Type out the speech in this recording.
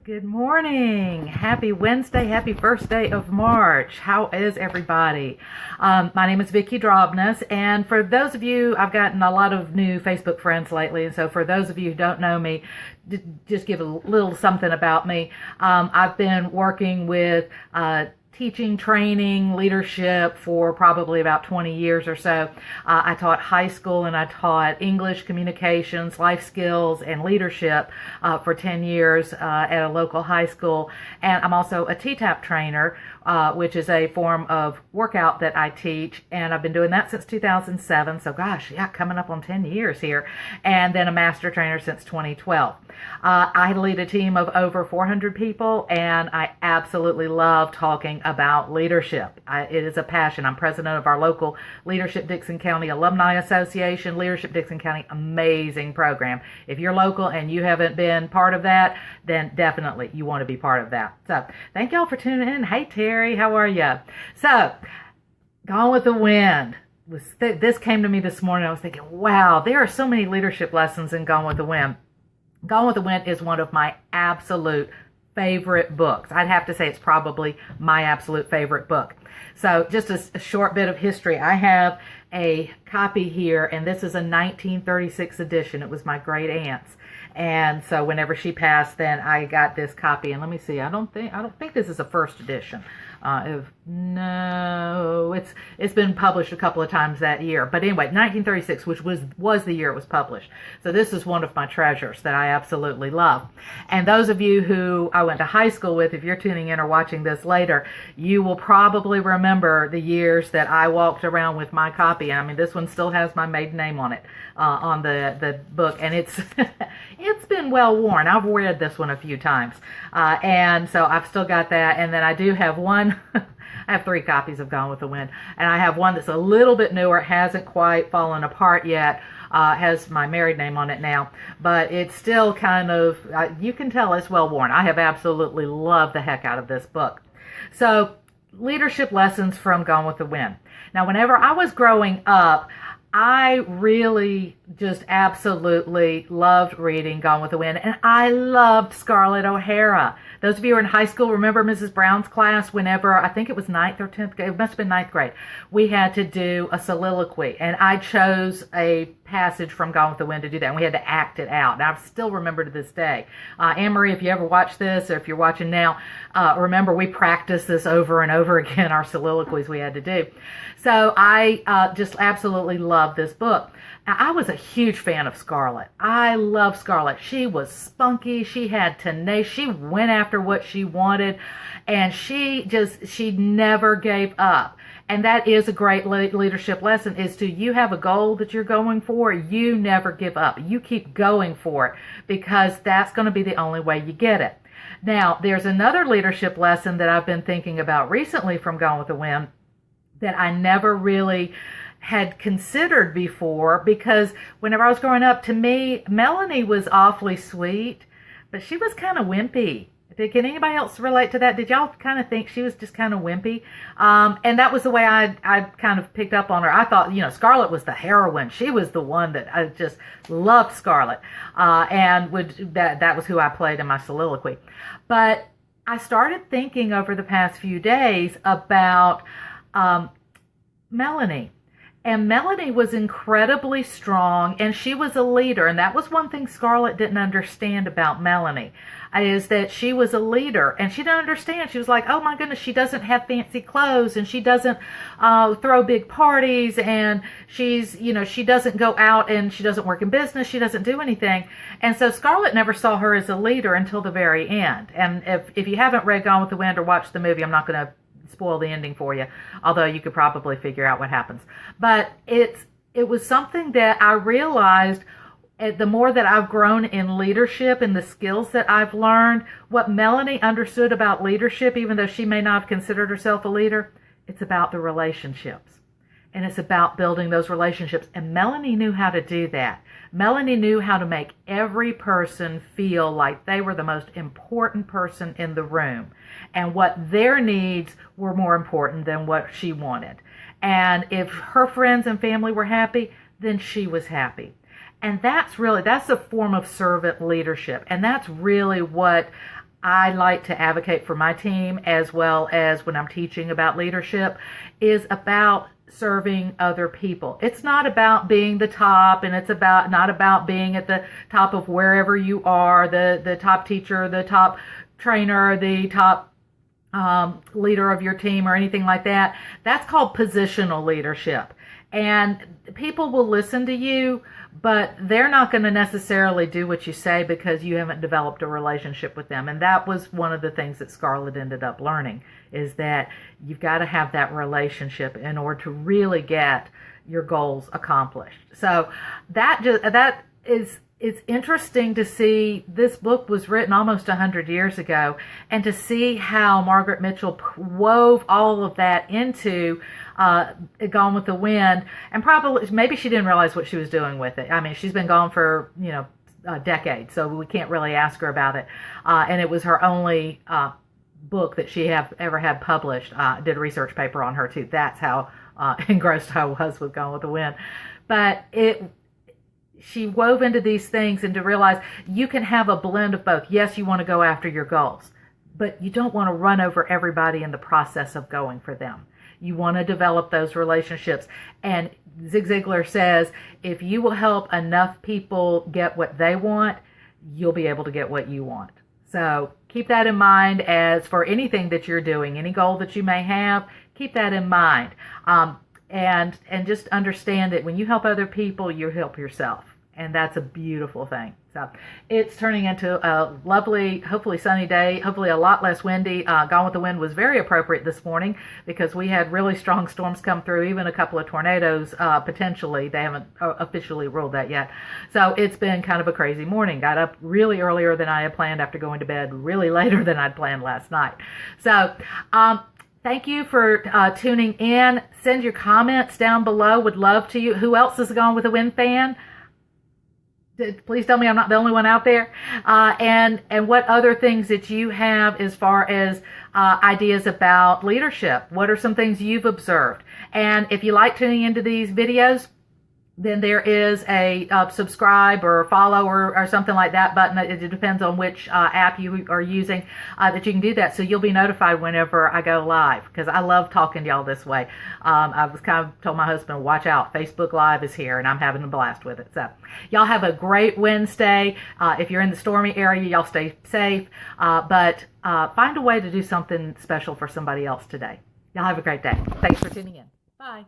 Good morning. Happy Wednesday. Happy first day of March. How is everybody? My name is Vicki Drobness, and for those of you, I've gotten a lot of new Facebook friends lately, and so for those of you who don't know me, just give a little something about me. I've been working with teaching, training, leadership for probably about 20 years or so. I taught high school and I taught English, communications, life skills, and leadership for 10 years at a local high school. And I'm also a T-TAP trainer, which is a form of workout that I teach. And I've been doing that since 2007. So gosh, yeah, coming up on 10 years here. And then a master trainer since 2012. I lead a team of over 400 people, and I absolutely love talking about leadership. It is a passion. I'm president of our local Leadership Dixon County Alumni Association. Leadership Dixon County, amazing program. If you're local and you haven't been part of that, then definitely you want to be part of that. So thank y'all for tuning in. Hey, Terry, how are you? So, Gone with the Wind. This came to me this morning. I was thinking, wow, there are so many leadership lessons in Gone with the Wind. Gone with the Wind is one of my absolute favorite books. I'd have to say it's probably my absolute favorite book. So just a short bit of history. I have a copy here, and this is a 1936 edition. It was my great aunt's. And so whenever she passed, then I got this copy. And let me see. I don't think this is a first edition. No, it's been published a couple of times that year. But anyway, 1936, which was the year it was published. So this is one of my treasures that I absolutely love. And those of you who I went to high school with, if you're tuning in or watching this later, you will probably remember the years that I walked around with my copy. I mean, this one still has my maiden name on it, on the book, and it's it's been well worn. I've read this one a few times, and so I've still got that. And then I do have one. I have 3 copies of Gone with the Wind, and I have one that's a little bit newer. It hasn't quite fallen apart yet. Has my married name on it now, but it's still kind of, you can tell it's well worn. I have absolutely loved the heck out of this book. So, leadership lessons from Gone with the Wind. Now, whenever I was growing up, I really just absolutely loved reading Gone with the Wind, and I loved Scarlett O'Hara. Those of you who are in high school remember Mrs. Brown's class whenever, I think it was 9th or 10th grade, it must have been 9th grade, we had to do a soliloquy, and I chose a passage from Gone with the Wind to do that, and we had to act it out, and I still remember to this day. Anne-Marie, if you ever watch this, or if you're watching now, remember we practiced this over and over again, our soliloquies we had to do. So I just absolutely loved this book. Now, I was a huge fan of Scarlett. I love Scarlett. She was spunky. She had tenacious. She went after what she wanted, and she never gave up. And that is a great leadership lesson, is to, you have a goal that you're going for, you never give up. You keep going for it, because that's going to be the only way you get it. Now, there's another leadership lesson that I've been thinking about recently from Gone with the Wind that I never really had considered before, because whenever I was growing up, to me, Melanie was awfully sweet, but she was kind of wimpy. Can anybody else relate to that? Did y'all kind of think she was just kind of wimpy? And that was the way I kind of picked up on her. I thought, Scarlett was the heroine. She was the one that I just loved, Scarlett. And that was who I played in my soliloquy. But I started thinking over the past few days about Melanie. And Melanie was incredibly strong, and she was a leader. And that was one thing Scarlett didn't understand about Melanie, is that she was a leader. And she didn't understand. She was like, oh my goodness, she doesn't have fancy clothes, and she doesn't throw big parties, and she doesn't go out, and she doesn't work in business. She doesn't do anything. And so Scarlett never saw her as a leader until the very end. And if you haven't read Gone with the Wind or watched the movie, I'm not going to spoil the ending for you, although you could probably figure out what happens. But it was something that I realized, the more that I've grown in leadership and the skills that I've learned, what Melanie understood about leadership, even though she may not have considered herself a leader, it's about the relationships. And it's about building those relationships. And Melanie knew how to do that. Melanie knew how to make every person feel like they were the most important person in the room, and what their needs were more important than what she wanted. And if her friends and family were happy, then she was happy. And that's a form of servant leadership. And that's really what I like to advocate for my team, as well as when I'm teaching about leadership, is about serving other people. It's not about being the top, and it's not about being at the top of wherever you are, the top teacher, the top trainer, the top leader of your team, or anything like that. That's called positional leadership. And people will listen to you, but they're not going to necessarily do what you say because you haven't developed a relationship with them. And that was one of the things that Scarlett ended up learning, is that you've got to have that relationship in order to really get your goals accomplished. So that is, it's interesting to see. This book was written almost 100 years ago, and to see how Margaret Mitchell wove all of that into Gone with the Wind. And probably, maybe she didn't realize what she was doing with it. I mean, she's been gone for, a decade, so we can't really ask her about it. And it was her only book that she ever had published. Did a research paper on her too. That's how engrossed I was with Gone with the Wind. But she wove into these things, and to realize you can have a blend of both. Yes, you want to go after your goals, but you don't want to run over everybody in the process of going for them. You want to develop those relationships. And Zig Ziglar says, if you will help enough people get what they want, you'll be able to get what you want. So keep that in mind as for anything that you're doing, any goal that you may have, keep that in mind. And just understand that when you help other people, you help yourself. And that's a beautiful thing. So it's turning into a lovely, hopefully sunny day, hopefully a lot less windy. Gone with the Wind was very appropriate this morning because we had really strong storms come through, even a couple of tornadoes potentially. They haven't officially ruled that yet. So it's been kind of a crazy morning. Got up really earlier than I had planned after going to bed really later than I'd planned last night. So thank you for tuning in. Send your comments down below. Would love to. Who else is a Gone with the Wind fan? Please tell me I'm not the only one out there. And what other things that you have as far as ideas about leadership. What are some things you've observed? And if you like tuning into these videos, then there is a subscribe or follow or something like that button. It depends on which app you are using that you can do that. So you'll be notified whenever I go live, because I love talking to y'all this way. I was kind of told my husband, watch out, Facebook Live is here, and I'm having a blast with it. So y'all have a great Wednesday. If you're in the stormy area, y'all stay safe. But find a way to do something special for somebody else today. Y'all have a great day. Thanks for tuning in. Bye.